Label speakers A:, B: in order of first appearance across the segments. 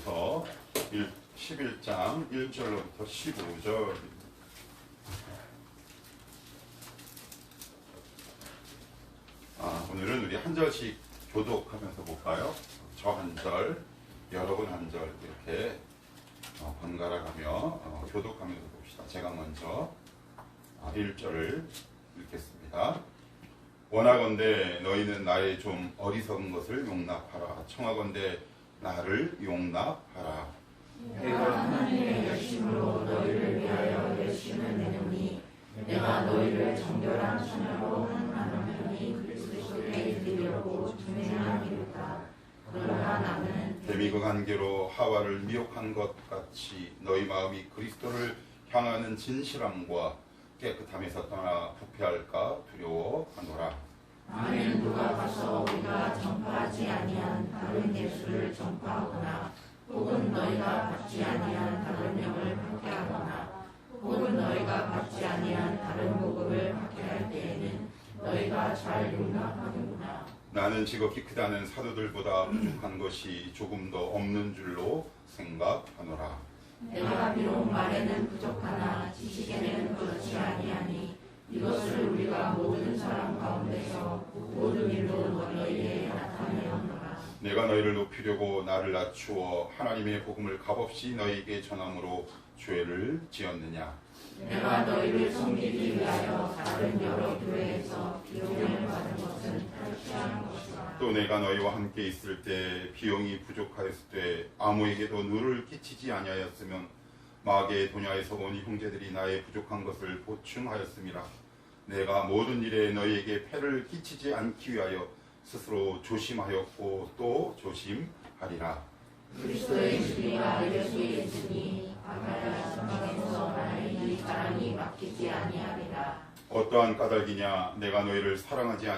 A: 고린도후서 11장 1절로부터 15절. 오늘은 우리 한 절씩 교독하면서 볼까요? 저 한 절, 여러분 한 절 이렇게 번갈아 가며 교독하면서 봅시다. 제가 먼저 1절을 읽겠습니다. 원하건대 너희는 나의 좀 어리석은 것을 용납하라. 청하건대 나를 용납하라.
B: 내가 하나님의 열심으로 너희를 위하여 열심을 내노니 내가 너희를 정결한 신으로 하는 편이 그리스도께 이르려고 준행하기로다. 그러나 나는
A: 뱀이 그 관계로 하와를 미혹한 것 같이 너희 마음이 그리스도를 향하는 진실함과 깨끗함에서 떠나 부패할까 두려워하노라.
B: 만일 누가 가서 우리가 전파하지 아니한 다른 예수를 전파하거나 혹은 너희가 받지 아니한 다른 영을 박해하거나 혹은 너희가 받지 아니한 다른 복음을 박해할 때에는 너희가 잘 용납하는구나.
A: 나는 지극히 크다는 사도들보다 부족한 것이 조금 더 없는 줄로 생각하노라.
B: 내가 비록 말에는 부족하나 지식에는 그렇지 아니하니 이것을 우리가 모든 사람 가운데서 모든 일로 너희에게 나타내었노라.
A: 내가 너희를 높이려고 나를 낮추어 하나님의 복음을 값없이 너희에게 전함으로 죄를 지었느냐.
B: 내가 너희를 섬기기 위하여 다른 여러 교회에서 비용을 받은 것은 탈취한 것이다.
A: 또 내가 너희와 함께 있을 때 비용이 부족하였을 때 아무에게도 누를 끼치지 아니하였으면 마게도냐에서 온 형제들이 나의 부족한 것을 보충하였음이라. 내가 모든 일에 너희에게 폐를 끼치지 않기 위하여 스스로 조심하였고 또 조심하리라.
B: 그리스도의 진리가 알려지게 있으니 아가야 전방에서 나의 이 자랑이 맡기지 아니하리라.
A: 어떠한 까닭이냐 내가 너희를 사랑하지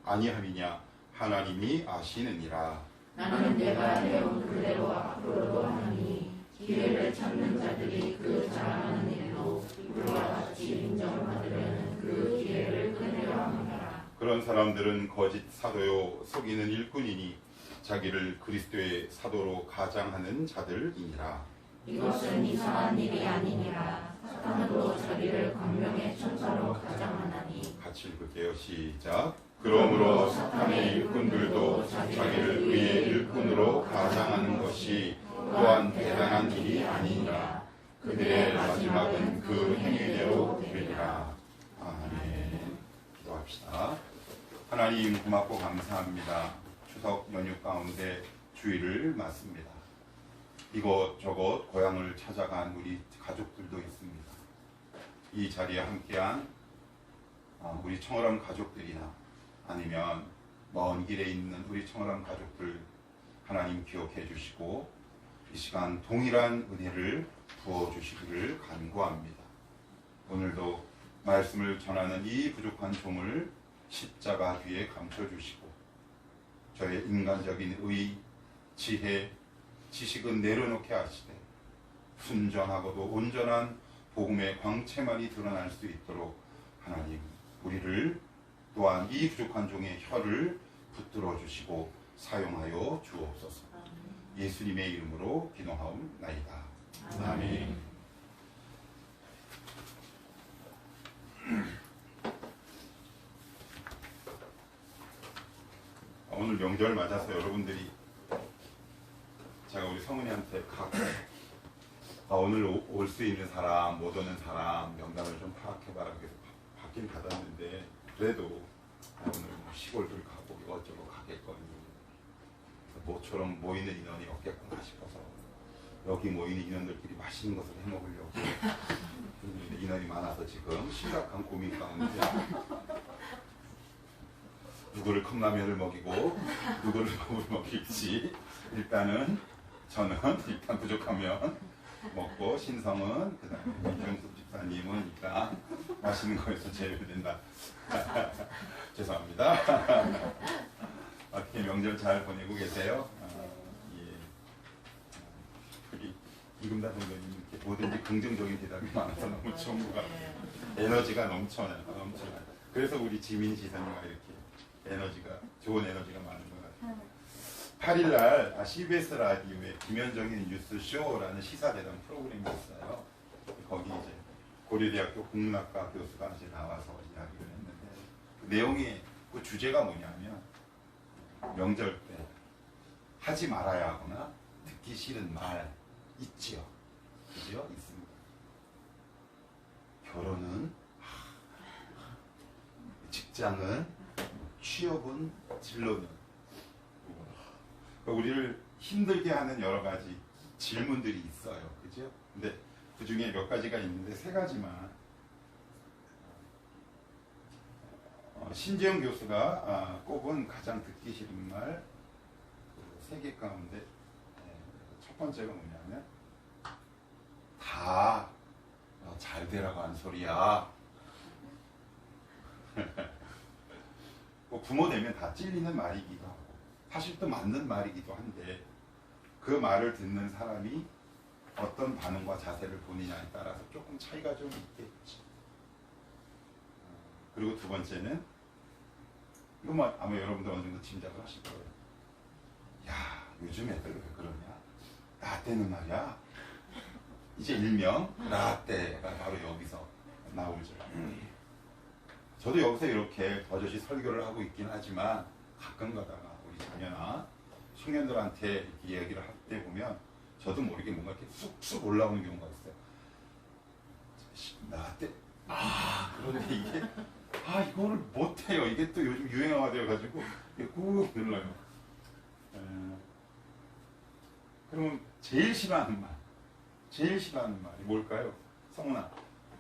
A: 아니함이냐 하나님이 아시느니라.
B: 나는 내가 해온 그대로 앞으로도 하니 기회를 찾는 자들이 그 자랑하는 일로 우리와 같이 인정받으려는 그 기회를 끊으려 함이라.
A: 그런 사람들은 거짓 사도요 속이는 일꾼이니 자기를 그리스도의 사도로 가장하는 자들이니라.
B: 이것은 이상한 일이 아니니라. 사탄도 자기를 광명의 천사로 가장하나니.
A: 같이 읽을게요. 시작. 그러므로 사탄의 일꾼들도 자기를 그의 일꾼으로 가장하는 것이 또한 대단한 일이 아니니라. 그들의 마지막은 그 행위대로 되리라. 아멘. 기도합시다. 하나님 고맙고 감사합니다. 추석 연휴 가운데 주일을 맞습니다. 이곳저곳 고향을 찾아간 우리 가족들도 있습니다. 이 자리에 함께한 우리 청어람 가족들이나 아니면 먼 길에 있는 우리 청어람 가족들 하나님 기억해 주시고 이 시간 동일한 은혜를 부어주시기를 간구합니다. 오늘도 말씀을 전하는 이 부족한 종을 십자가 뒤에 감춰주시고 저의 인간적인 의, 지혜, 지식은 내려놓게 하시되 순전하고도 온전한 복음의 광채만이 드러날 수 있도록 하나님 우리를 또한 이 부족한 종의 혀를 붙들어 주시고 사용하여 주옵소서. 예수님의 이름으로 기도하옵나이다. 아멘. 오늘 명절 맞아서 여러분들이 제가 우리 성은이한테 오늘 올 수 있는 사람, 못 오는 사람 명단을 좀 파악해봐라 그래서 받긴 받았는데 그래도 오늘 시골들 가고 이것저것 가겠거니 모처럼 모이는 인원이 없겠구나 싶어서 여기 모이는 인원들끼리 맛있는 것을 해먹으려고 인원이 많아서 지금 심각한 고민 가운데 누구를 컵라면을 먹이고 누구를 밥을 먹일지 일단은 저는 일단 부족하면 먹고 신성은 그 다음에 이정숙 집사님은 일단 맛있는 거에서 제외된다. 죄송합니다. 어떻게 명절 잘 보내고 계세요? 우리 이금다 선배님 이렇게 뭐든지 긍정적인 대답이 많아서 너무 좋은 것 같아요. 에너지가 넘쳐나요. 그래서 우리 지민 지사님과 이렇게 에너지가 좋은 에너지가 많은 것 같아요. 8일날 CBS 라디오에 김현정의 뉴스쇼라는 시사대담 프로그램이 있어요. 거기 이제 고려대학교 국문학과 교수가 이제 나와서 이야기를 했는데 그 내용이 그 주제가 뭐냐면 명절 때 하지 말아야 하거나 듣기 싫은 말 있지요. 그죠? 있습니다. 결혼은, 직장은, 취업은, 진로는. 우리를 힘들게 하는 여러 가지 질문들이 있어요. 그죠? 근데 그 중에 몇 가지가 있는데 세 가지만 신재영 교수가 꼽은 가장 듣기 싫은 말 세 개 가운데 첫 번째가 뭐냐면 다 잘 되라고 하는 소리야. 뭐 부모 되면 다 찔리는 말이기도 하고 사실 또 맞는 말이기도 한데 그 말을 듣는 사람이 어떤 반응과 자세를 보느냐에 따라서 조금 차이가 좀 있겠지. 그리고 두 번째는 이거 뭐 아마 여러분들 어느 정도 짐작을 하실 거예요. 야, 요즘 애들 왜 그러냐? 나 때는 말이야. 이제 일명 라떼가 바로 여기서 나오죠. 저도 여기서 이렇게 버젓이 설교를 하고 있긴 하지만 가끔 가다가 우리 자녀나 청년들한테 이렇게 얘기를 할 때 보면 저도 모르게 뭔가 이렇게 쑥쑥 올라오는 경우가 있어요. 라떼, 그런데 이게 이거를 못해요. 이게 또 요즘 유행어가 되어가지고 꾹 눌러요. 그러면 제일 싫어하는 말이 뭘까요? 성훈아,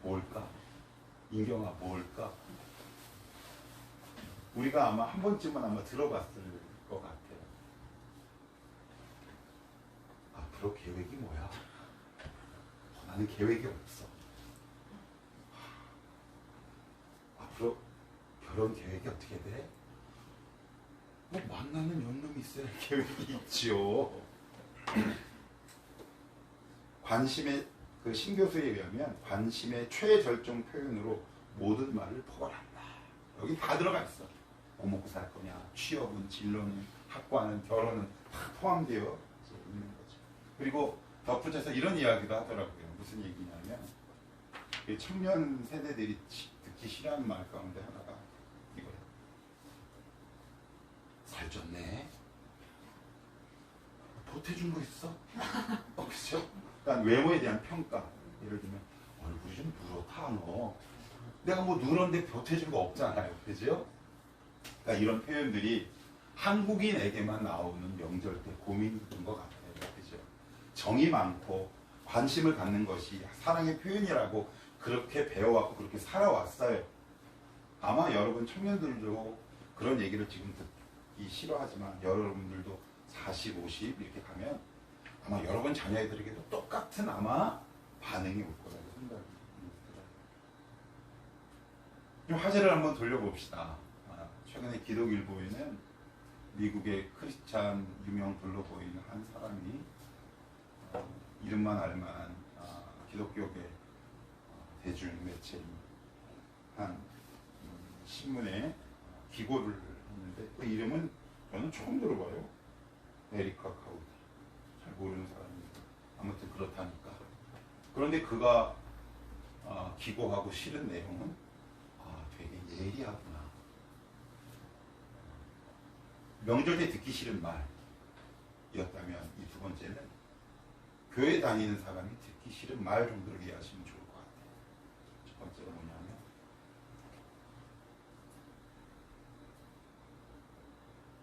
A: 뭘까? 인경아, 뭘까? 우리가 아마 한 번쯤은 아마 들어봤을 것 같아요. 앞으로 계획이 뭐야? 나는 계획이 없어. 앞으로 결혼 계획이 어떻게 돼? 뭐 만나는 연놈이 있어야 계획이 있지요. 관심의 그 신교수에 의하면 관심의 최절정 표현으로 모든 말을 포괄한다. 여기 다 들어가 있어. 뭐 먹고 살 거냐, 취업은, 진로는, 학과는, 결혼은 다 포함되어 있는 거죠. 그리고 덧붙여서 이런 이야기도 하더라고요. 무슨 얘기냐면 청년 세대들이 듣기 싫어하는 말 가운데 하나가 이거예요. 살쪘네. 보태준 거 있어? 그죠? 그러니까 외모에 대한 평가. 예를 들면 얼굴이 좀 누렇다 너. 내가 뭐 누런데 보태준 거 없잖아요. 그죠? 그러니까 이런 표현들이 한국인에게만 나오는 명절 때 고민인 것 같아요. 그죠? 정이 많고 관심을 갖는 것이 사랑의 표현이라고 그렇게 배워왔고 그렇게 살아왔어요. 아마 여러분 청년들도 그런 얘기를 지금 듣기 싫어하지만 여러분들도 40, 50 이렇게 가면 아마 여러분 자녀들에게도 똑같은 아마 반응이 올 거라고 생각이 들어요. 좀 화제를 한번 돌려봅시다. 최근에 기독일보에는 미국의 크리스찬 유명 블로거인 한 사람이 이름만 알만한 기독교계 대중 매체인 한 신문에 기고를 했는데 그 이름은 저는 처음 들어봐요. 에리카 카우디. 잘 모르는 사람입니다. 아무튼 그렇다니까. 그런데 그가 기고하고 실은 내용은 되게 예리하구나. 명절 때 듣기 싫은 말이었다면 이 두 번째는 교회 다니는 사람이 듣기 싫은 말 정도로 이해하시면 좋을 것 같아요. 첫 번째가 뭐냐면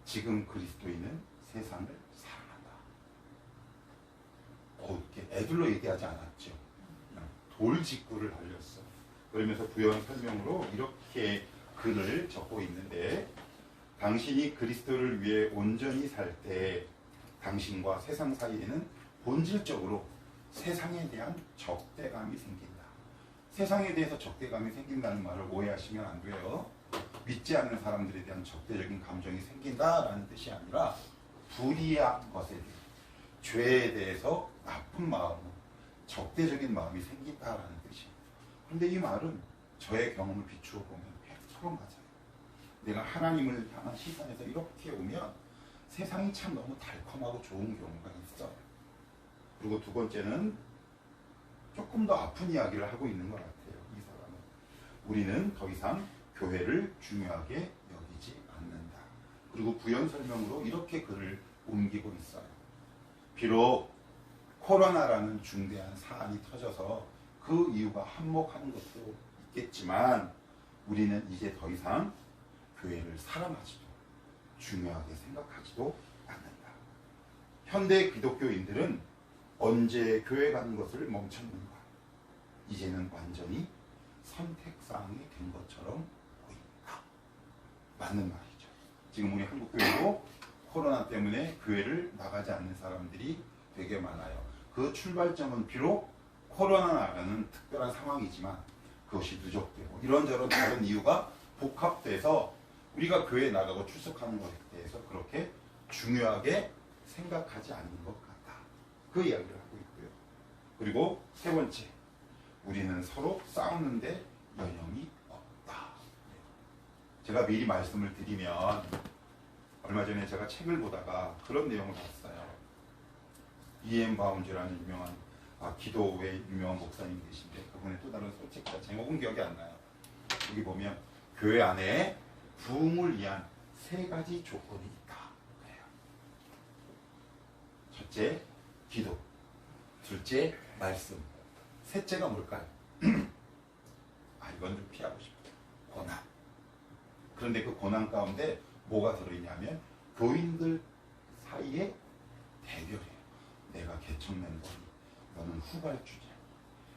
A: 지금 그리스도인은 세상을 사랑한다. 이렇게 애들로 얘기하지 않았죠. 그냥 돌직구를 달렸어. 그러면서 부연 설명으로 이렇게 글을 적고 있는데 당신이 그리스도를 위해 온전히 살 때 당신과 세상 사이에는 본질적으로 세상에 대한 적대감이 생긴다. 세상에 대해서 적대감이 생긴다는 말을 오해하시면 안 돼요. 믿지 않는 사람들에 대한 적대적인 감정이 생긴다라는 뜻이 아니라 불의한 것에 대해 죄에 대해서 나쁜 마음, 적대적인 마음이 생긴다라는 뜻이에요. 그런데 이 말은 저의 경험을 비추어 보면 100% 맞아요. 내가 하나님을 향한 시선에서 이렇게 오면 세상이 참 너무 달콤하고 좋은 경우가 있어요. 그리고 두 번째는 조금 더 아픈 이야기를 하고 있는 것 같아요. 이 사람은 우리는 더 이상 교회를 중요하게 여기지 않는다. 그리고 부연 설명으로 이렇게 글을 옮기고 있어요. 비록 코로나라는 중대한 사안이 터져서 그 이유가 한몫하는 것도 있겠지만 우리는 이제 더 이상 교회를 사랑하지도 중요하게 생각하지도 않는다. 현대 기독교인들은 언제 교회 가는 것을 멈췄는가? 이제는 완전히 선택사항이 된 것처럼 보인다. 맞는 말이죠. 지금 우리 한국교회도 코로나 때문에 교회를 나가지 않는 사람들이 되게 많아요. 그 출발점은 비록 코로나라는 특별한 상황이지만 그것이 누적되고 이런저런 다른 이유가 복합돼서 우리가 교회에 나가고 출석하는 것에 대해서 그렇게 중요하게 생각하지 않는 것 같다. 그 이야기를 하고 있고요. 그리고 세 번째, 우리는 서로 싸우는데 여념이 없다. 제가 미리 말씀을 드리면 얼마 전에 제가 책을 보다가 그런 내용을 봤어요. E.M. 바운즈라는 유명한 기도의 유명한 목사님 계신데 그분의 또 다른 소책자 제목은 기억이 안 나요. 여기 보면 교회 안에 부흥을 위한 세 가지 조건이 있다. 그래요. 첫째, 기도. 둘째, 말씀. 셋째가 뭘까요? 이건 좀 피하고 싶어요. 고난. 그런데 그 고난 가운데 뭐가 들어있냐면 교인들 사이에 대결이에요. 내가 개척 멤버니 너는 후발주자.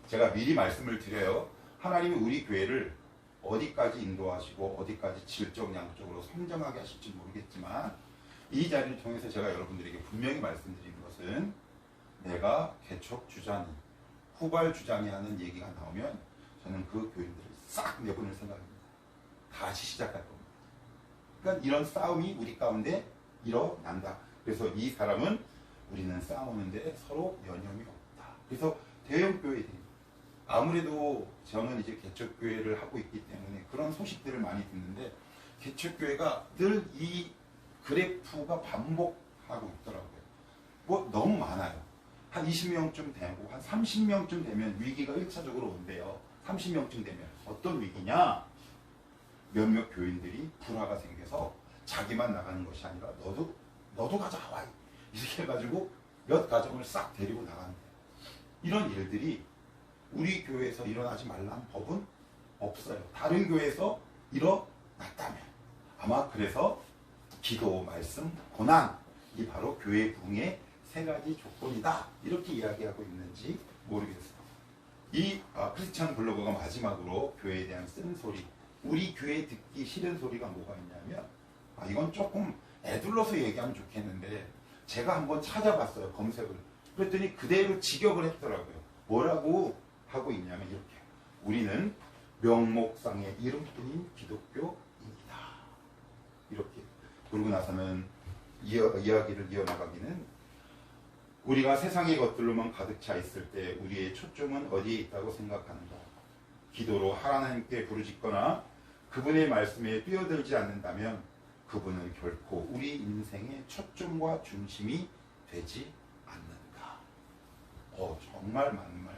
A: 제가 미리 말씀을 드려요. 하나님이 우리 교회를 어디까지 인도하시고 어디까지 질적 양적으로 성장하게 하실지 모르겠지만 이 자리를 통해서 제가 여러분들에게 분명히 말씀드리는 것은 내가 개척 주자니 후발 주장이 하는 얘기가 나오면 저는 그 교인들을 싹 내보낼 생각입니다. 다시 시작할 겁니다. 그러니까 이런 싸움이 우리 가운데 일어난다. 그래서 이 사람은 우리는 싸우는데 서로 여념이 없다. 그래서 대형 교회들이 아무래도 저는 이제 개척교회를 하고 있기 때문에 그런 소식들을 많이 듣는데 개척교회가 늘 이 그래프가 반복하고 있더라고요. 뭐 너무 많아요. 한 20명쯤 되고 한 30명쯤 되면 위기가 1차적으로 온대요. 30명쯤 되면 어떤 위기냐? 몇몇 교인들이 불화가 생겨서 자기만 나가는 것이 아니라 너도 가자 와 이렇게 해가지고 몇 가정을 싹 데리고 나간대요. 이런 일들이 우리 교회에서 일어나지 말라는 법은 없어요. 다른 교회에서 일어났다면 아마 그래서 기도, 말씀, 고난이 바로 교회 부흥의 세 가지 조건이다. 이렇게 이야기하고 있는지 모르겠어요. 이 크리스찬 블로거가 마지막으로 교회에 대한 쓴소리, 우리 교회 듣기 싫은 소리가 뭐가 있냐면 이건 조금 애둘러서 얘기하면 좋겠는데 제가 한번 찾아봤어요. 검색을. 그랬더니 그대로 직역을 했더라고요. 뭐라고 하고 있냐면 이렇게. 우리는 명목상의 이름뿐인 기독교인이다. 이렇게. 그러고 나서는 이야기를 이어나가기는 우리가 세상의 것들로만 가득 차 있을 때 우리의 초점은 어디에 있다고 생각하는가. 기도로 하나님께 부르짖거나 그분의 말씀에 뛰어들지 않는다면 그분은 결코 우리 인생의 초점과 중심이 되지 않는다. 정말 맞는 말.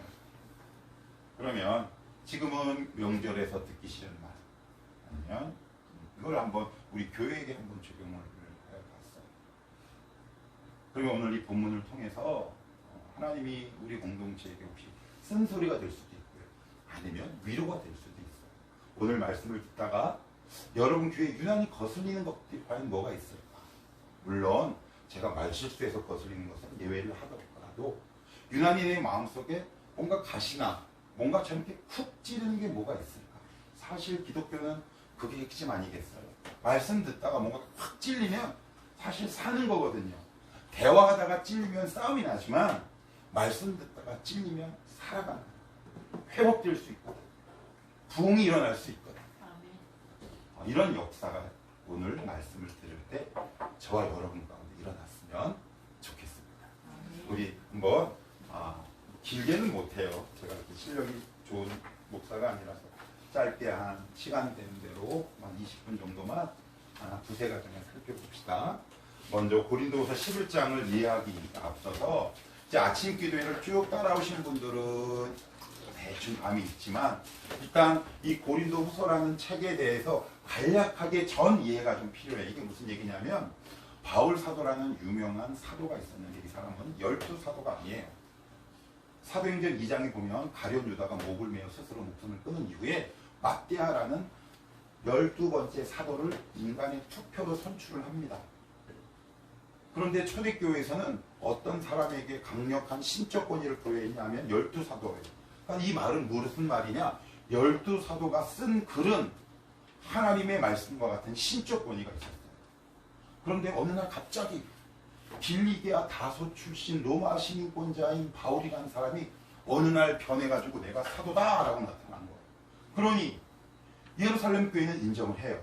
A: 그러면 지금은 명절에서 듣기 싫은 말 아니면 이걸 한번 우리 교회에게 한번 적용을 해봤어요. 그러면 오늘 이 본문을 통해서 하나님이 우리 공동체에게 혹시 쓴소리가 될 수도 있고요. 아니면 위로가 될 수도 있어요. 오늘 말씀을 듣다가 여러분 귀에 유난히 거슬리는 것들이 과연 뭐가 있을까? 물론 제가 말실수해서 거슬리는 것은 예외를 하더라도 유난히 내 마음속에 뭔가 가시나 뭔가 저렇게 쿡 찌르는 게 뭐가 있을까? 사실 기독교는 그게 핵심 아니겠어요? 말씀 듣다가 뭔가 확 찔리면 사실 사는 거거든요. 대화하다가 찔리면 싸움이 나지만 말씀 듣다가 찔리면 살아가는 거예요. 회복될 수 있고 부흥이 일어날 수 있거든요. 이런 역사가 오늘 말씀을 들을 때 저와 여러분 가운데 일어났으면 좋겠습니다. 우리 한번 길게는 못해요. 제가 그렇게 실력이 좋은 목사가 아니라서 짧게 한 시간 되는 대로 한 20분 정도만 두세 가정을 살펴봅시다. 먼저 고린도후서 11장을 이해하기 앞서서 이제 아침 기도회를 쭉 따라오신 분들은 대충 감이 있지만 일단 이 고린도후서라는 책에 대해서 간략하게 전 이해가 좀 필요해. 이게 무슨 얘기냐면 바울 사도라는 유명한 사도가 있었는데 이 사람은 12사도가 아니에요. 사도행전 2장에 보면 가룟 유다가 목을 메어 스스로 목숨을 끊은 이후에 마띠아라는 12번째 사도를 인간의 투표로 선출을 합니다. 그런데 초대교회에서는 어떤 사람에게 강력한 신적 권위를 부여했냐면 12사도예요. 그러니까 이 말은 무슨 말이냐? 12사도가 쓴 글은 하나님의 말씀과 같은 신적 권위가 있었어요. 그런데 어느 날 갑자기 빌리게아 다소 출신 로마 시민권자인 바울이라는 사람이 어느 날 변해가지고 내가 사도다라고 나타난 거예요. 그러니 예루살렘 교회는 인정을 해요.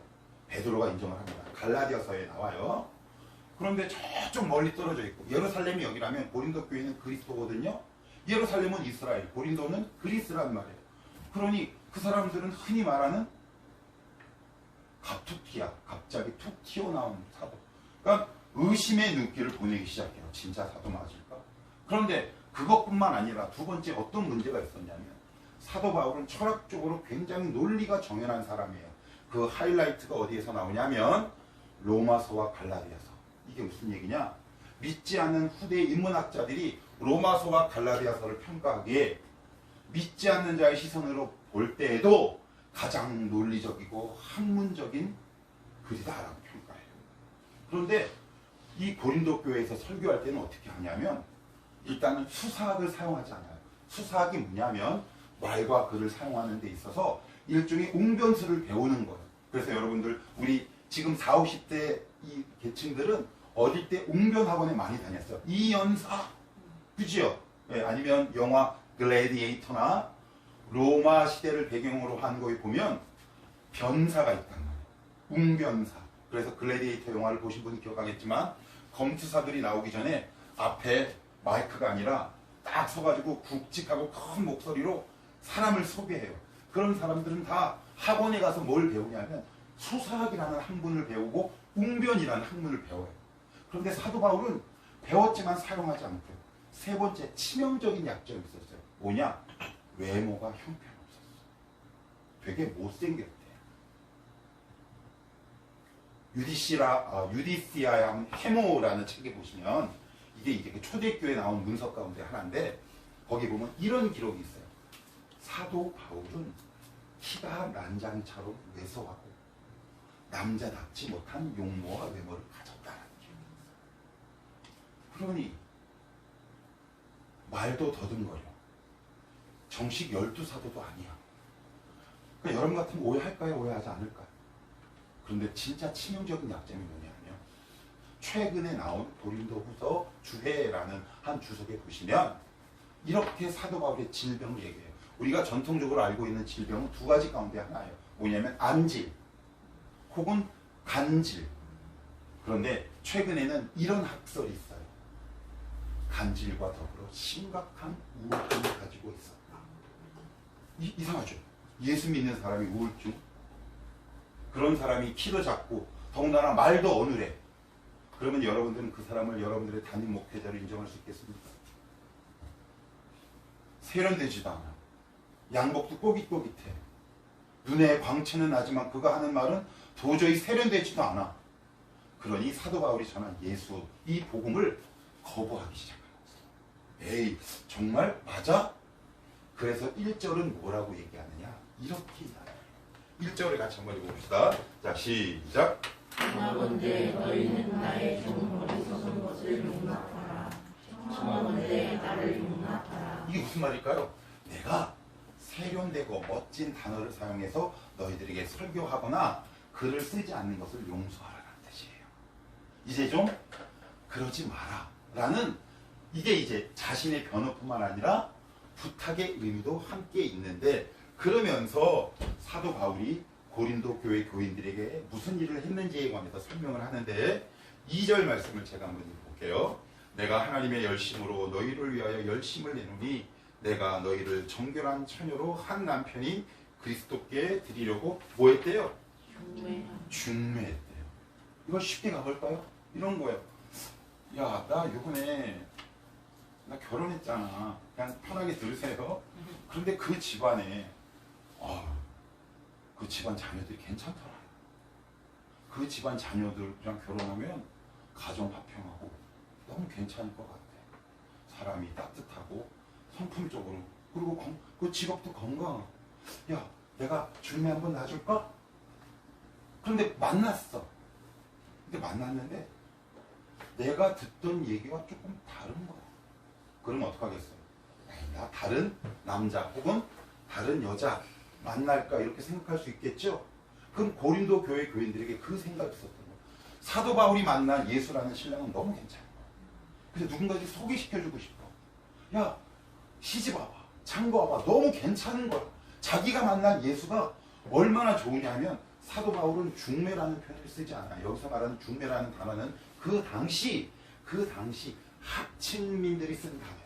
A: 베드로가 인정을 합니다. 갈라디아서에 나와요. 그런데 저쪽 멀리 떨어져 있고 예루살렘이 여기라면 고린도 교회는 그리스도거든요. 예루살렘은 이스라엘, 고린도는 그리스란 말이에요. 그러니 그 사람들은 흔히 말하는 갑툭튀야. 갑자기 툭 튀어나온 사도. 그러니까 의심의 눈길을 보내기 시작해요. 진짜 사도 맞을까? 그런데 그것뿐만 아니라 두 번째 어떤 문제가 있었냐면 사도 바울은 철학적으로 굉장히 논리가 정연한 사람이에요. 그 하이라이트가 어디에서 나오냐면 로마서와 갈라디아서. 이게 무슨 얘기냐? 믿지 않는 후대 인문학자들이 로마서와 갈라디아서를 평가하기에 믿지 않는 자의 시선으로 볼 때에도 가장 논리적이고 학문적인 글이다라고 평가해요. 그런데 이 고린도 교회에서 설교할 때는 어떻게 하냐면 일단은 수사학을 사용하지 않아요. 수사학이 뭐냐면 말과 글을 사용하는 데 있어서 일종의 웅변수를 배우는 거예요. 그래서 여러분들 우리 지금 40, 50대 이 계층들은 어릴 때 웅변학원에 많이 다녔어요. 이연사 그죠? 네, 아니면 영화 글래디에이터나 로마 시대를 배경으로 한 거에 보면 변사가 있단 말이에요. 웅변사. 그래서 글래디에이터 영화를 보신 분이 기억하겠지만 검투사들이 나오기 전에 앞에 마이크가 아니라 딱 서가지고 굵직하고 큰 목소리로 사람을 소개해요. 그런 사람들은 다 학원에 가서 뭘 배우냐면 수사학이라는 학문을 배우고 웅변이라는 학문을 배워요. 그런데 사도 바울은 배웠지만 사용하지 않고요. 세 번째 치명적인 약점이 있었어요. 뭐냐? 외모가 형편없었어. 되게 못생겼대요. 유디시아의 해모라는 책에 보시면 이게 이제 초대교회에 나온 문서 가운데 하나인데 거기 보면 이런 기록이 있어요. 사도 바울은 키가 난장차로 왜소하고 남자답지 못한 용모와 외모를 가졌다는 기록이 있어요. 그러니 말도 더듬거려. 정식 12사도도 아니야. 그러니까 여러분 같으면 오해할까요? 오해하지 않을까요? 그런데 진짜 치명적인 약점이 뭐냐면 최근에 나온 고린도후서 주해라는 한 주석에 보시면 이렇게 사도 바울의 질병을 얘기해요. 우리가 전통적으로 알고 있는 질병은 두 가지 가운데 하나예요. 뭐냐면 암질 혹은 간질. 그런데 최근에는 이런 학설이 있어요. 간질과 더불어 심각한 우울증을 가지고 있었다. 이상하죠? 예수 믿는 사람이 우울증? 그런 사람이 키도 작고 더군다나 말도 어눌해. 그러면 여러분들은 그 사람을 여러분들의 담임 목회자로 인정할 수 있겠습니까? 세련되지도 않아. 양복도 꼬깃꼬깃해. 눈에 광채는 나지만 그가 하는 말은 도저히 세련되지도 않아. 그러니 사도 바울이 전한 예수, 이 복음을 거부하기 시작합니다. 에이, 정말 맞아? 그래서 1절은 뭐라고 얘기하느냐? 이렇게 이야기해요. 1절을 같이 한번 읽어봅시다. 자, 시작.
B: 청하건대 너희는 나의 좀 어리석은 것을 용납하라. 청하건대 나를 용납하라.
A: 이게 무슨 말일까요? 내가 세련되고 멋진 단어를 사용해서 너희들에게 설교하거나 글을 쓰지 않는 것을 용서하라는 뜻이에요. 이제 좀 그러지 마라 라는 이게 이제 자신의 변호뿐만 아니라 부탁의 의미도 함께 있는데 그러면서 사도 바울이 고린도 교회 교인들에게 무슨 일을 했는지에 관해서 설명을 하는데 2절 말씀을 제가 한번 읽어볼게요. 내가 하나님의 열심으로 너희를 위하여 열심을 내노니 내가 너희를 정결한 처녀로 한 남편이 그리스도께 드리려고 뭐 했대요? 중매했대요. 이거 쉽게 가볼까요? 이런 거예요. 야, 나 요번에 나 결혼했잖아. 그냥 편하게 들으세요. 그런데 그 집안에 그 집안 자녀들이 괜찮더라. 그 집안 자녀들이랑 결혼하면 가정 화평하고 너무 괜찮을 것 같아. 사람이 따뜻하고 성품적으로, 그리고 그 직업도 건강하고. 야, 내가 주님이 한번 놔줄까? 그런데 만났어. 근데 만났는데 내가 듣던 얘기와 조금 다른 거야. 그럼 어떡하겠어? 나 다른 남자 혹은 다른 여자 만날까 이렇게 생각할 수 있겠죠? 그럼 고린도 교회 교인들에게 그 생각이 있었던 거야. 사도 바울이 만난 예수라는 신랑은 너무 괜찮아. 그래서 누군가에게 소개시켜주고 싶어. 야, 시집 와봐, 장가 와봐. 너무 괜찮은 거야. 자기가 만난 예수가 얼마나 좋으냐면, 사도 바울은 중매라는 표현을 쓰지 않아요. 여기서 말하는 중매라는 단어는 그 당시 합친민들이 쓴 단어예요.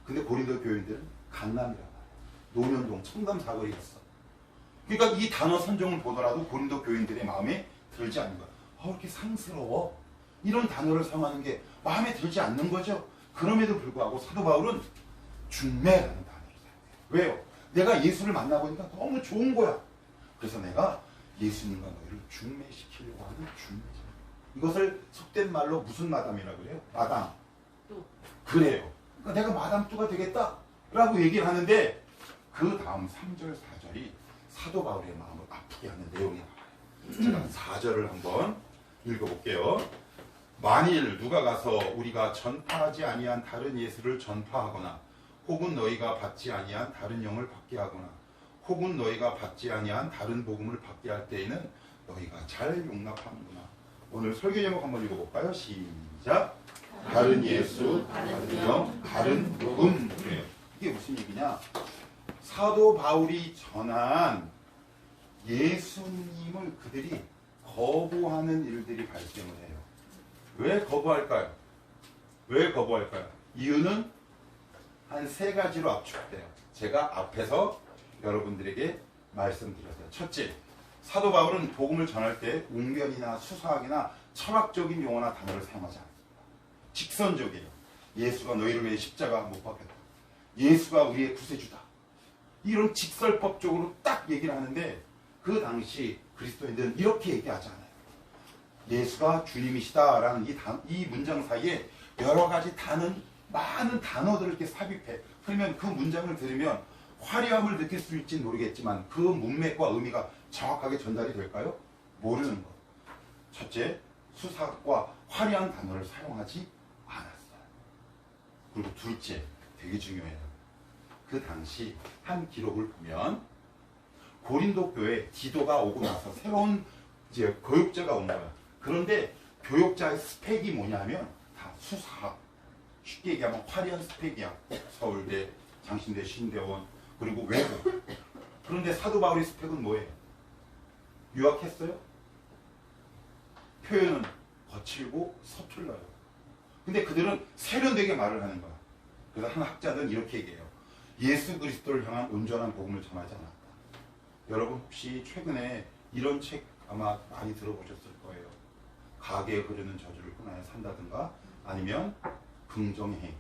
A: 근데 고린도 교인들은 강남이라고 해요. 노년동, 청담 사거리였어. 그러니까 이 단어 선정을 보더라도 고린도 교인들의 마음에 들지 않는 거야. 이렇게 상스러워. 이런 단어를 사용하는 게 마음에 들지 않는 거죠. 그럼에도 불구하고 사도 바울은 중매라는 단어를 사용해요. 왜요? 내가 예수를 만나보니까 너무 좋은 거야. 그래서 내가 예수님과 너희를 중매시키려고 하는 중매자. 이것을 속된 말로 무슨 마담이라고 그래요? 마담. 그래요. 그러니까 내가 마담2가 되겠다라고 얘기를 하는데, 그 다음 3절, 4절이 사도 바울의 마음을 아프게 하는 내용이 나와요. 제가 4절을 한번 읽어볼게요. 만일 누가 가서 우리가 전파하지 아니한 다른 예수를 전파하거나, 혹은 너희가 받지 아니한 다른 영을 받게 하거나, 혹은 너희가 받지 아니한 다른 복음을 받게 할 때에는 너희가 잘 용납하는구나. 오늘 설교 제목 한번 읽어볼까요? 시작. 다른 예수, 다른 영, 다른 복음. 그래요. 이게 무슨 얘기냐? 사도 바울이 전한 예수님을 그들이 거부하는 일들이 발생을 해요. 왜 거부할까요? 왜 거부할까요? 이유는 한 3가지로 압축돼요. 제가 앞에서 여러분들에게 말씀드렸어요. 첫째, 사도 바울은 복음을 전할 때 웅변이나 수사학이나 철학적인 용어나 단어를 사용하지 않습니다. 직선적이에요. 예수가 너희를 위해 십자가 못 박혔다. 예수가 우리의 구세주다. 이런 직설법적으로 딱 얘기를 하는데, 그 당시 그리스도인들은 이렇게 얘기하지 않아요. 예수가 주님이시다라는 이 문장 사이에 여러 가지 많은 단어들을 이렇게 삽입해. 그러면 그 문장을 들으면 화려함을 느낄 수 있지 모르겠지만 그 문맥과 의미가 정확하게 전달이 될까요? 모르는 것. 첫째, 수사학과 화려한 단어를 사용하지 않았어요. 그리고 둘째, 되게 중요해요. 그 당시 한 기록을 보면 고린도 교회에 디도가 오고 나서 새로운 이제 교육자가 온 거야. 그런데 교육자의 스펙이 뭐냐면 다 수사학. 쉽게 얘기하면 화려한 스펙이야. 서울대, 장신대, 신대원, 그리고 외국. 그런데 사도 바울의 스펙은 뭐예요? 유학했어요? 표현은 거칠고 서툴러요. 근데 그들은 세련되게 말을 하는 거야. 그래서 한 학자들은 이렇게 얘기해요. 예수 그리스도를 향한 온전한 복음을 전하지 않았다. 여러분 혹시 최근에 이런 책 아마 많이 들어보셨을 거예요. 가게에 흐르는 저주를 끊어야 산다든가, 아니면 긍정행.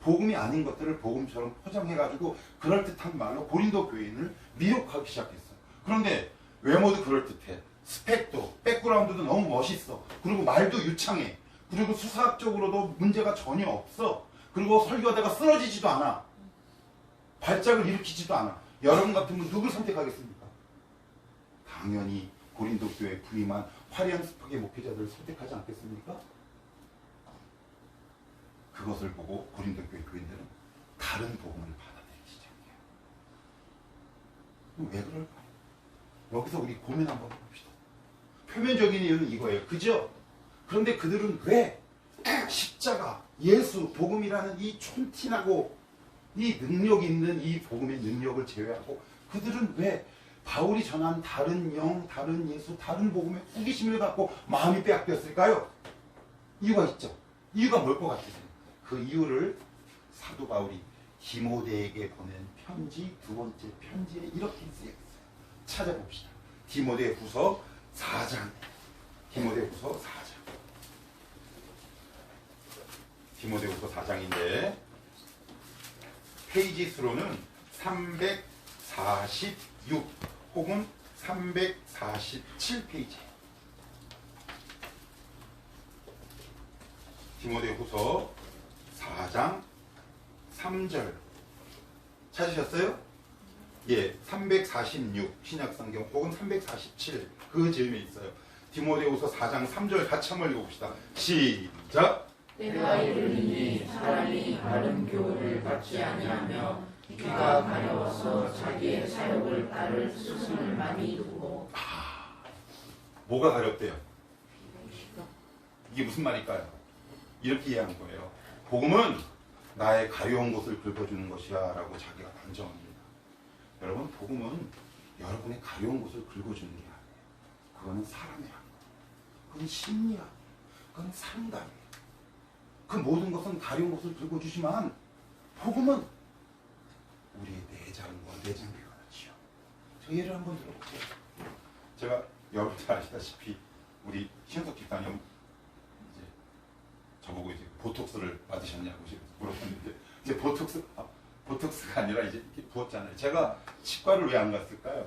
A: 복음이 아닌 것들을 복음처럼 포장해가지고 그럴듯한 말로 고린도 교인을 미혹하기 시작했어요. 그런데 외모도 그럴듯해. 스펙도, 백그라운드도 너무 멋있어. 그리고 말도 유창해. 그리고 수사학적으로도 문제가 전혀 없어. 그리고 설교하다가 쓰러지지도 않아. 발작을 일으키지도 않아. 여러분 같으면 누굴 선택하겠습니까? 당연히 고린도 교회에 부임한 화려한 스펙의 목회자들을 선택하지 않겠습니까? 그것을 보고 고린도 교회 교인들은 다른 복음을 받아들이기 시작해요. 왜 그럴까요? 여기서 우리 고민 한번 해봅시다. 표면적인 이유는 이거예요. 그죠? 그런데 그들은 왜 십자가, 예수, 복음이라는 이 촌티나고 이 능력 있는 이 복음의 능력을 제외하고 그들은 왜 바울이 전한 다른 영, 다른 예수, 다른 복음에 호기심을 갖고 마음이 빼앗겼을까요? 이유가 있죠. 이유가 뭘 것 같으세요? 그 이유를 사도 바울이 디모데에게 보낸 편지, 2번째 편지에 이렇게 쓰여 있어요. 찾아봅시다. 디모데후서 4장. 디모데후서 4장. 디모데후서 4장인데 페이지 수로는 346 혹은 347페이지. 디모데후서 4장 3절 찾으셨어요? 예, 346 신약성경 혹은 347 그 즈음에 있어요. 디모데후서 4장 3절 같이 한번 읽어봅시다. 시작.
B: 때가 이르리니 사람이 바른 교훈을 받지 아니하며 귀가 가려워서 자기의 사욕을 따를 스승을 많이 두고.
A: 뭐가 가렵대요? 이게 무슨 말일까요? 이렇게 이해한 거예요. 복음은 나의 가려운 곳을 긁어주는 것이야 라고 자기가 단정합니다. 여러분, 복음은 여러분의 가려운 곳을 긁어주는 게 아니에요. 그거는 사람의 한 거. 그건 심리야. 그건 상담이에요. 그 모든 것은 가려운 곳을 긁어주지만 복음은 우리의 내장과 내장교가 그렇지요. 저 예를 한번 들어볼게요. 제가 여러분들 아시다시피 우리 신석 집사님 이제 저보고 이제 보톡스를 받으셨냐고 물어봤는데 이제 보톡스가 아니라 이제 이렇게 부었잖아요. 제가 치과를 왜 안 갔을까요?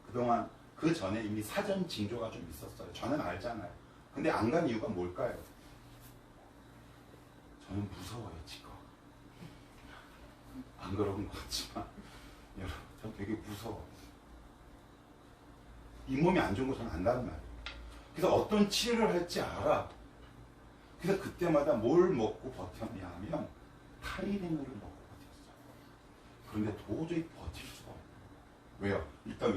A: 그동안 그 전에 이미 사전 징조가 좀 있었어요. 저는 알잖아요. 근데 안 간 이유가 뭘까요? 저는 무서워요, 치과. 안 그러는 것 같지만 여러분, 저 되게 무서워. 이 몸이 안 좋은 거 저는 안다는 말이에요. 그래서 어떤 치료를 할지 알아. 그래서 그때마다 뭘 먹고 버텼냐 하면 타이레놀을 먹고 버텼어요. 그런데 도저히 버틸 수가 없어요. 왜요? 일단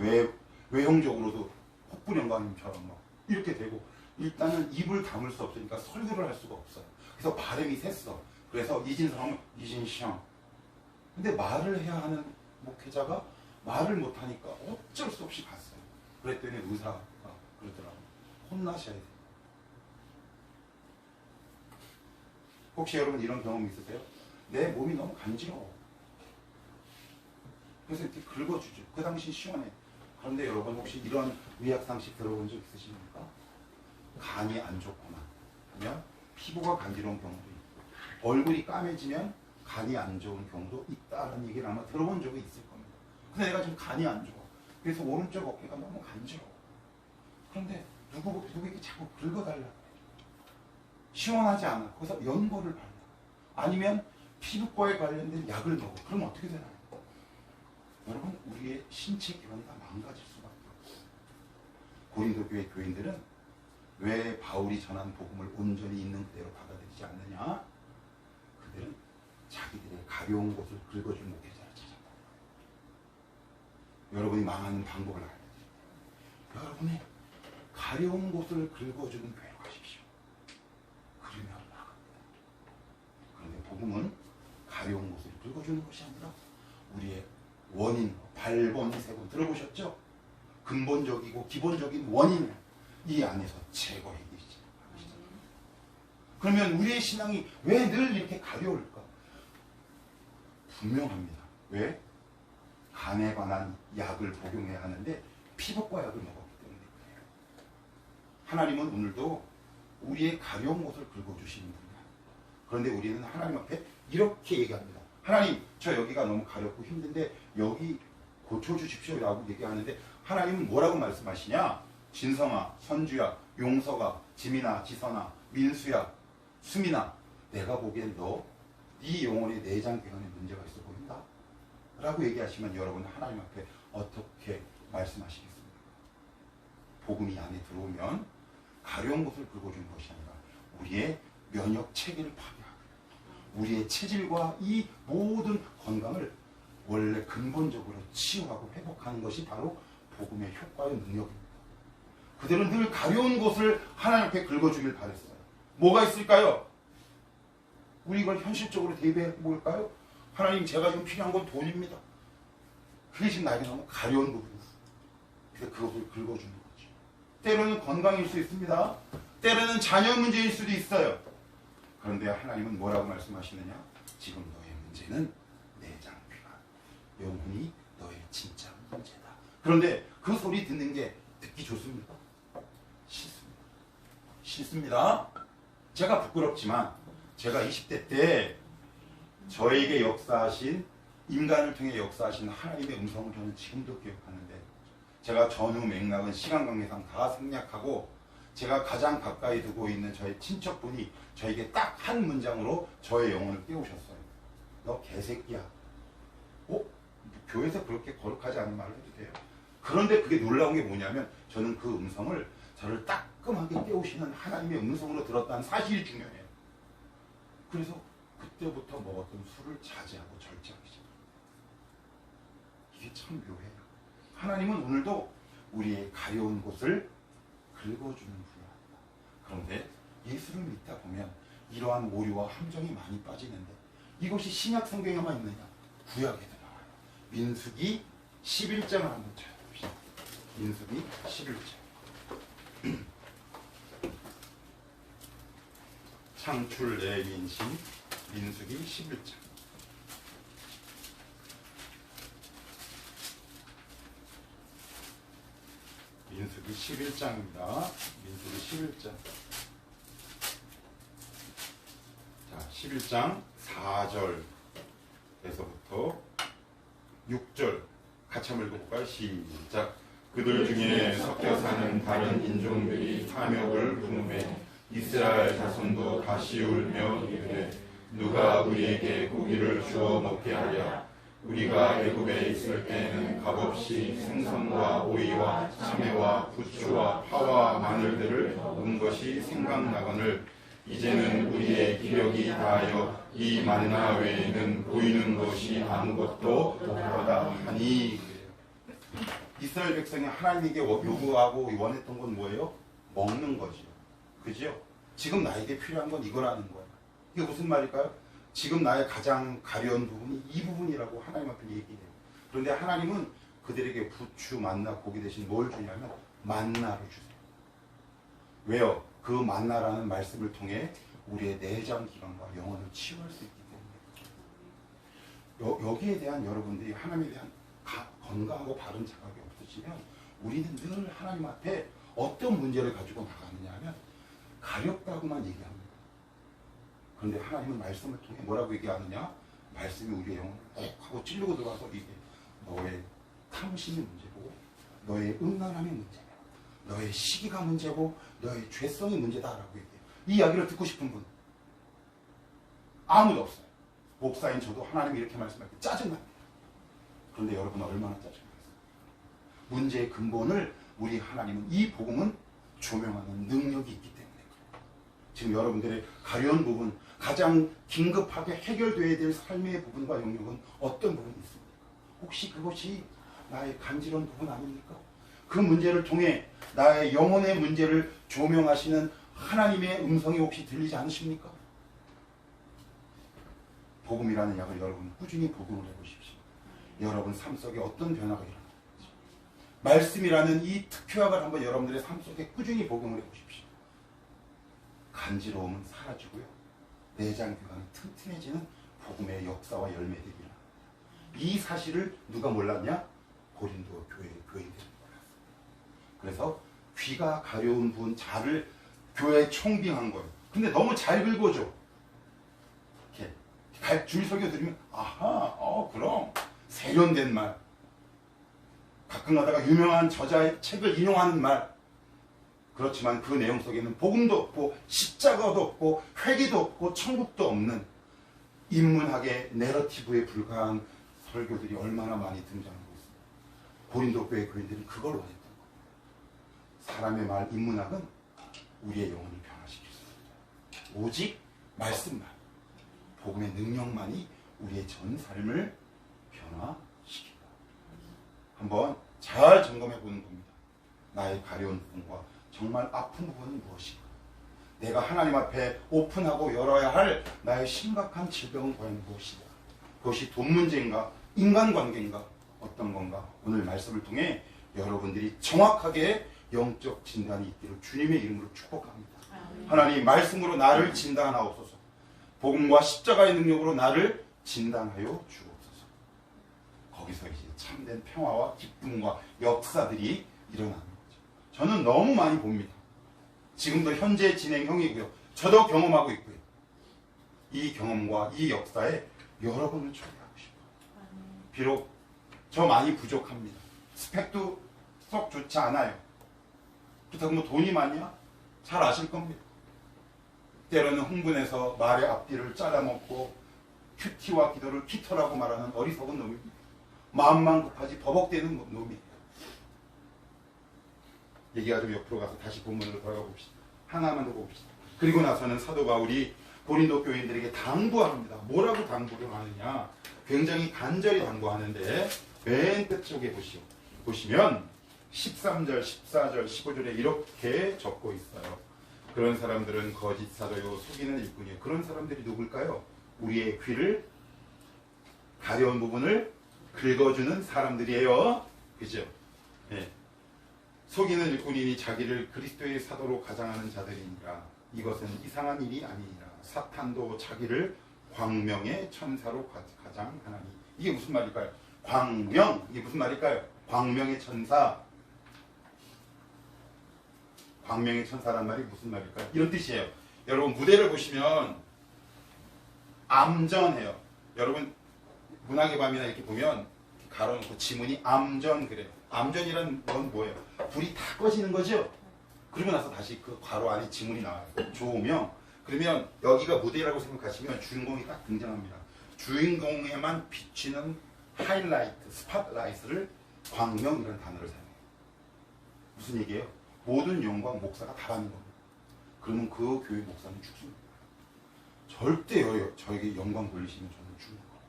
A: 외형적으로도 콧불영감님처럼 막 이렇게 되고 일단은 입을 다물 수 없으니까 설교를 할 수가 없어요. 그래서 발음이 샜어. 그래서 이진성, 이진시형. 근데 말을 해야 하는 목회자가 말을 못하니까 어쩔 수 없이 갔어요. 그랬더니 의사가 그러더라고요. 혼나셔야 돼요. 혹시 여러분 이런 경험 있으세요? 내 몸이 너무 간지러워. 그래서 이렇게 긁어주죠. 그 당시 시원해. 그런데 여러분 혹시 이런 의학상식 들어본 적 있으십니까? 간이 안 좋거나 하면 피부가 간지러운 경우도 있고 얼굴이 까매지면 간이 안 좋은 경우도 있다는 얘기를 아마 들어본 적이 있을 겁니다. 근데 내가 지금 간이 안 좋아. 그래서 오른쪽 어깨가 너무 간지러워. 그런데 누구에게 자꾸 긁어달라고 해요. 시원하지 않아. 거기서 연고를 발라. 아니면 피부과에 관련된 약을 먹어. 그럼 어떻게 되나요? 여러분, 우리의 신체 기관이 다 망가질 수밖에 없어요. 고린도 교회 교인들은 왜 바울이 전한 복음을 온전히 있는 그대로 받아들이지 않느냐? 그들은 자기들의 가벼운 곳을 긁어준 목회자를 찾았다. 여러분이 망하는 방법을 알려드립니다. 여러분의 가려운 곳을 긁어주는 교회로 가십시오. 그러면 나갑니다. 그런데 복음은 가려운 곳을 긁어주는 것이 아니라 우리의 원인, 발본, 세본 들어보셨죠? 근본적이고 기본적인 원인을 이 안에서 제거해 주시죠. 그러면 우리의 신앙이 왜 늘 이렇게 가벼울까? 분명합니다. 왜? 간에 관한 약을 복용해야 하는데 피부과 약을 먹었기 때문에 그래요. 하나님은 오늘도 우리의 가려운 곳을 긁어주시는 분이야. 그런데 우리는 하나님 앞에 이렇게 얘기합니다. 하나님, 저 여기가 너무 가렵고 힘든데 여기 고쳐주십시오 라고 얘기하는데 하나님은 뭐라고 말씀하시냐? 진성아, 선주야, 용서가, 지민아, 지선아, 민수야, 수민아, 내가 보기엔 네 영혼의 내장 기관에 문제가 있어 보인다 라고 얘기하시면 여러분 하나님 앞에 어떻게 말씀하시겠습니까? 복음이 안에 들어오면 가려운 곳을 긁어주는 것이 아니라 우리의 면역 체계를 파괴하고 우리의 체질과 이 모든 건강을 원래 근본적으로 치유하고 회복하는 것이 바로 복음의 효과의 능력입니다. 그들은 늘 가려운 곳을 하나님 앞에 긁어주길 바랬어요. 뭐가 있을까요? 우리 이걸 현실적으로 대비해 볼까요? 하나님, 제가 지금 필요한 건 돈입니다. 그게 지금 나에게 너무 가려운 부분이에요. 그래서 그것을 긁어주는 거죠. 때로는 건강일 수 있습니다. 때로는 자녀 문제일 수도 있어요. 그런데 하나님은 뭐라고 말씀하시느냐? 지금 너의 문제는 내장 귀가, 영혼이 너의 진짜 문제다. 그런데 그 소리 듣는 게 듣기 좋습니까? 싫습니다. 싫습니다. 제가 부끄럽지만 제가 20대 때 저에게 역사하신, 인간을 통해 역사하신 하나님의 음성을 저는 지금도 기억하는데, 제가 전후 맥락은 시간 관계상 다 생략하고 제가 가장 가까이 두고 있는 저의 친척분이 저에게 딱 한 문장으로 저의 영혼을 깨우셨어요. 너 개새끼야. 교회에서 그렇게 거룩하지 않은 말을 해도 돼요? 그런데 그게 놀라운 게 뭐냐면, 저는 그 음성을 저를 따끔하게 깨우시는 하나님의 음성으로 들었다는 사실이 중요해요. 그래서 그때부터 먹었던 술을 자제하고 절제하기 시작합니다. 이게 참 묘해요. 하나님은 오늘도 우리의 가려운 곳을 긁어주는 분이랍니다. 그런데 예수를 믿다 보면 이러한 오류와 함정이 많이 빠지는데, 이것이 신약 성경에만 있느냐? 구약에도 나와요. 민수기 11장을 한번 찾아봅시다. 민수기 11장. 창출 내민신 민수기 11장. 민수기 11장입니다. 민수기 11장. 자, 11장 4절에서부터 6절 같이 한번 읽어볼까요? 시작. 그들 중에 섞여 사는 다른 인종들이 탐욕을 품음에 이스라엘 자손도 다시 울며 이르되 누가 우리에게 고기를 주어 먹게 하랴. 우리가 애굽에 있을 때에는 값없이 생선과 오이와 참외와 부추와 파와 마늘들을 먹은 것이 생각나거늘 이제는 우리의 기력이 다하여 이 만나 외에는 보이는 것이 아무것도 없도다 하니. 이스라엘 백성이 하나님에게 요구하고 원했던 건 뭐예요? 먹는 거죠. 그죠? 지금 나에게 필요한 건 이거라는 거예요. 이게 무슨 말일까요? 지금 나의 가장 가려운 부분이 이 부분이라고 하나님 앞에 얘기해요. 그런데 하나님은 그들에게 부추, 만나, 고기 대신 뭘 주냐면 만나를 주세요. 왜요? 그 만나라는 말씀을 통해 우리의 내장 기관과 영혼을 치유할 수 있기 때문에. 여기에 대한 여러분들이 하나님에 대한 건강하고 바른 자각이 없으시면 우리는 늘 하나님 앞에 어떤 문제를 가지고 나가느냐 하면 가렵다고만 얘기합니다. 그런데 하나님은 말씀을 통해 뭐라고 얘기하느냐? 말씀이 우리의 영혼을 꼭 하고 찔르고 들어가서 이게 너의 탐심이 문제고 너의 음란함이 문제야. 너의 시기가 문제고 너의 죄성이 문제다라고 얘기해요. 이 이야기를 듣고 싶은 분 아무도 없어요. 목사인 저도 하나님이 이렇게 말씀할 때 짜증납니다. 그런데 여러분 얼마나 짜증나겠어요? 문제의 근본을 우리 하나님은, 이 복음은 조명하는 능력이 있기 때문에 그래요. 지금 여러분들의 가려운 부분, 가장 긴급하게 해결돼야 될 삶의 부분과 영역은 어떤 부분이 있습니까? 혹시 그것이 나의 간지러운 부분 아닙니까? 그 문제를 통해 나의 영혼의 문제를 조명하시는 하나님의 음성이 혹시 들리지 않으십니까? 복음이라는 약을 여러분 꾸준히 복음을 해보십시오. 여러분 삶 속에 어떤 변화가 일어나는지. 말씀이라는 이 특효약을 한번 여러분들의 삶 속에 꾸준히 복음을 해보십시오. 간지러움은 사라지고요. 내장 기관이 튼튼해지는 복음의 역사와 열매들이 일어납니다. 이 사실을 누가 몰랐냐? 고린도 교회의 교인들이 몰랐어요. 그래서 귀가 가려운 분 자를 교회에 청빙한 거예요. 근데 너무 잘 긁어줘. 이렇게 줄 설교 드리면 아하, 그럼 세련된 말, 가끔 가다가 유명한 저자의 책을 인용하는 말. 그렇지만 그 내용 속에는 복음도 없고 십자가도 없고 회개도 없고 천국도 없는 인문학의 내러티브에 불과한 설교들이 얼마나 많이 등장하고 있습니다. 고린도 교회 교인들은 그걸 원했던 거예요. 사람의 말, 인문학은 우리의 영혼을 변화시킬 수 있습니다. 오직 말씀만, 복음의 능력만이 우리의 전 삶을 변화시킨다. 한번 잘 점검해 보는 겁니다. 나의 가려운 부분과 정말 아픈 부분은 무엇인가? 내가 하나님 앞에 오픈하고 열어야 할 나의 심각한 질병은 과연 무엇이냐? 그것이 돈 문제인가? 인간관계인가? 어떤 건가? 오늘 말씀을 통해 여러분들이 정확하게 영적 진단이 있기를 주님의 이름으로 축복합니다. 하나님 말씀으로 나를 진단하옵소서. 복음과 십자가의 능력으로 나를 진단하여 주옵소서. 거기서 이제 참된 평화와 기쁨과 역사들이 일어나는 거죠. 저는 너무 많이 봅니다. 지금도 현재 진행형이고요. 저도 경험하고 있고요. 이 경험과 이 역사에 여러분을 초대하고 싶어요. 비록 저 많이 부족합니다. 스펙도 썩 좋지 않아요. 그렇다고 뭐 돈이 많냐? 잘 아실 겁니다. 때로는 흥분해서 말의 앞뒤를 잘라먹고 큐티와 기도를 키터라고 말하는 어리석은 놈입니다. 마음만 급하지 버벅대는 놈이에요. 얘기가 좀 옆으로 가서 다시 본문으로 돌아가 봅시다. 하나만 더 봅시다. 그리고 나서는 사도 바울이 고린도 교인들에게 당부합니다. 뭐라고 당부를 하느냐? 굉장히 간절히 당부하는데 맨 끝쪽에 보시면 13절, 14절, 15절에 이렇게 적고 있어요. 그런 사람들은 거짓 사도요 속이는 일꾼이에요. 그런 사람들이 누굴까요? 우리의 귀를 가려운 부분을 긁어주는 사람들이에요. 그죠? 네. 속이는 일꾼이니 자기를 그리스도의 사도로 가장하는 자들이니라. 이것은 이상한 일이 아니니라. 사탄도 자기를 광명의 천사로 가장하나니. 이게 무슨 말일까요? 광명, 이게 무슨 말일까요? 광명의 천사. 광명의 천사란 말이 무슨 말일까요? 이런 뜻이에요. 여러분 무대를 보시면 암전해요. 여러분 문학의 밤이나 이렇게 보면 가로놓고 지문이 암전 그래요. 암전이란 건 뭐예요? 불이 다 꺼지는 거죠? 그러고 나서 다시 그 괄호 안에 지문이 나와요. 조명. 그러면 여기가 무대라고 생각하시면 주인공이 딱 등장합니다. 주인공에만 비치는 하이라이트, 스팟라이트를 광명이라는 단어를 사용해요. 무슨 얘기예요? 모든 영광 목사가 다 받는 겁니다. 그러면 그 교회 목사는 죽습니다. 절대 저에게 영광 돌리시면 저는 죽는 거예요.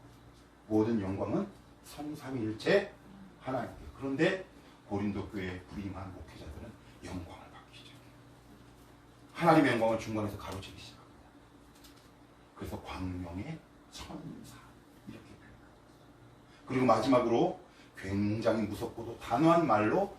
A: 모든 영광은 성삼위일체 하나님께. 그런데 고린도 교회에 불임한 목회자들은 영광을 받기 시작해요. 하나님의 영광을 중간에서 가로채기 시작합니다. 그래서 광명의 천사 이렇게 표현합니다. 그리고 마지막으로 굉장히 무섭고도 단호한 말로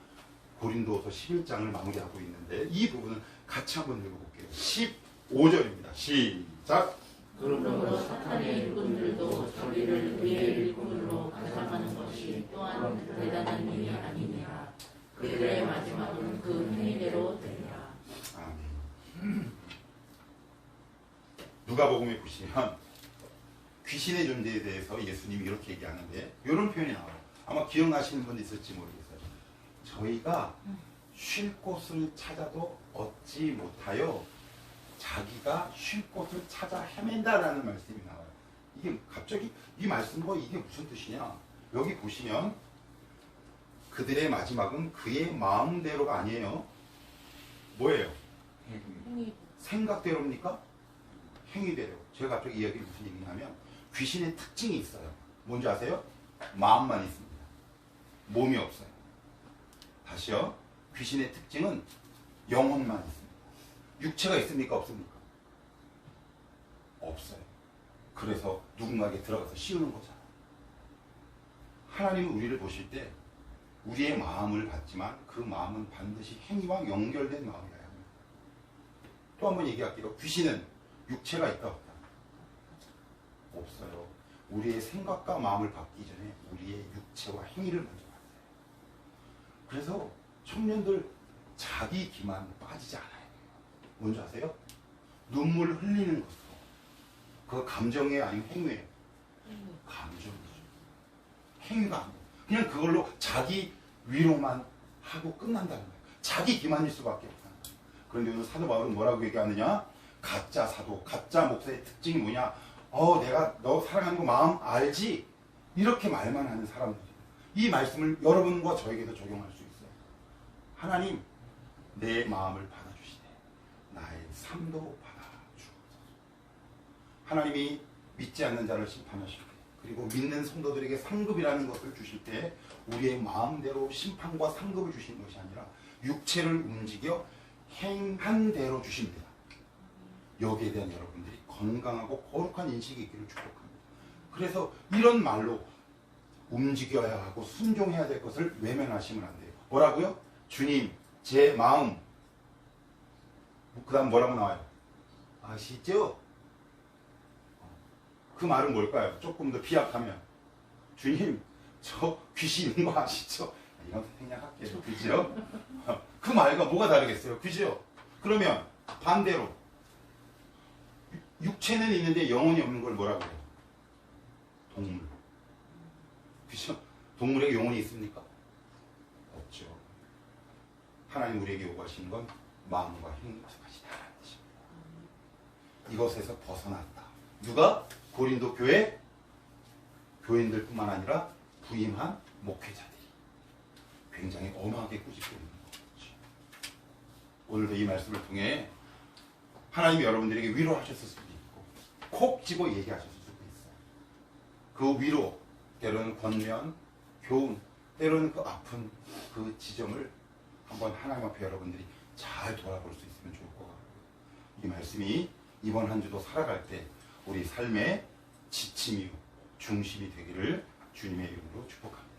A: 고린도서 11장을 마무리하고 있는데 이 부분은 같이 한번 읽어볼게요. 15절입니다. 시작!
B: 그러므로 사탄의 일꾼들도 저희를 그의 일꾼으로 가장하는 것이 또한 대단한 일이 아니니라. 그들의 마지막은 그 행위대로 되리라.
A: 아멘. 누가복음에 보시면 귀신의 존재에 대해서 예수님이 이렇게 얘기하는데 이런 표현이 나와요. 아마 기억나시는 분 있을지 모르겠어요. 저희가 쉴 곳을 찾아도 얻지 못하여 자기가 쉴 곳을 찾아 헤맨다라는 말씀이 나와요. 이게 갑자기 이 말씀과 이게 무슨 뜻이냐? 여기 보시면 그들의 마지막은 그의 마음대로가 아니에요. 뭐예요? 생각대로입니까? 행위대로. 제가 갑자기 이야기 무슨 얘기냐면 귀신의 특징이 있어요. 뭔지 아세요? 마음만 있습니다. 몸이 없어요. 다시요. 귀신의 특징은 영혼만 있습니다. 육체가 있습니까? 없습니까? 없어요. 그래서 누군가에게 들어가서 씌우는 거잖아요. 하나님은 우리를 보실 때 우리의 마음을 받지만 그 마음은 반드시 행위와 연결된 마음이어야 합니다. 또 한 번 얘기할게요. 귀신은 육체가 있다 없다? 없어요. 우리의 생각과 마음을 받기 전에 우리의 육체와 행위를 먼저 받아요. 그래서 청년들 자기 기만 빠지지 않아요. 뭔지 아세요? 눈물 흘리는 것으로. 그거 감정이 아니면 행위예요. 감정이죠. 행위가 아니에요. 그냥 그걸로 자기 위로만 하고 끝난다는 거예요. 자기 기만일 수밖에 없다는 거예요. 그런데 오늘 사도 바울은 뭐라고 얘기하느냐? 가짜 사도, 가짜 목사의 특징이 뭐냐? 내가 너 사랑하는 거 마음 알지? 이렇게 말만 하는 사람들이에요. 이 말씀을 여러분과 저에게도 적용할 수 있어요. 하나님, 내 마음을 받아주시네. 나의 삶도 받아주옵소서. 하나님이 믿지 않는 자를 심판하실 때, 그리고 믿는 성도들에게 상급이라는 것을 주실 때 우리의 마음대로 심판과 상급을 주시는 것이 아니라 육체를 움직여 행한 대로 주십니다. 여기에 대한 여러분들이 건강하고 거룩한 인식이 있기를 축복합니다. 그래서 이런 말로 움직여야 하고 순종해야 될 것을 외면하시면 안 돼요. 뭐라고요? 주님, 제 마음. 그 다음 뭐라고 나와요? 아시죠? 그 말은 뭘까요? 조금 더 비약하면 주님, 저 귀신 있는 거 아시죠? 이건 생략할게요. 그죠? 그 말과 뭐가 다르겠어요? 그죠? 그러면 반대로 육체는 있는데 영혼이 없는 걸 뭐라고 해요? 동물. 그죠? 동물에게 영혼이 있습니까? 없죠. 하나님 우리에게 요구하시는 건 마음과 힘과 것이다. 이것에서 벗어났다. 누가? 고린도 교회 교인들뿐만 아니라 부임한 목회자들이 굉장히 엄하게 꾸짖고 있는 거죠. 오늘도 이 말씀을 통해 하나님이 여러분들에게 위로하셨을 수도 있고 콕 집어 얘기하셨을 수도 있어요. 그 위로, 때로는 권면, 교훈, 때로는 그 아픈 그 지점을 한번 하나님 앞에 여러분들이 잘 돌아볼 수 있으면 좋을 것 같고요. 이 말씀이 이번 한 주도 살아갈 때 우리 삶의 지침이요 중심이 되기를 주님의 이름으로 축복합니다.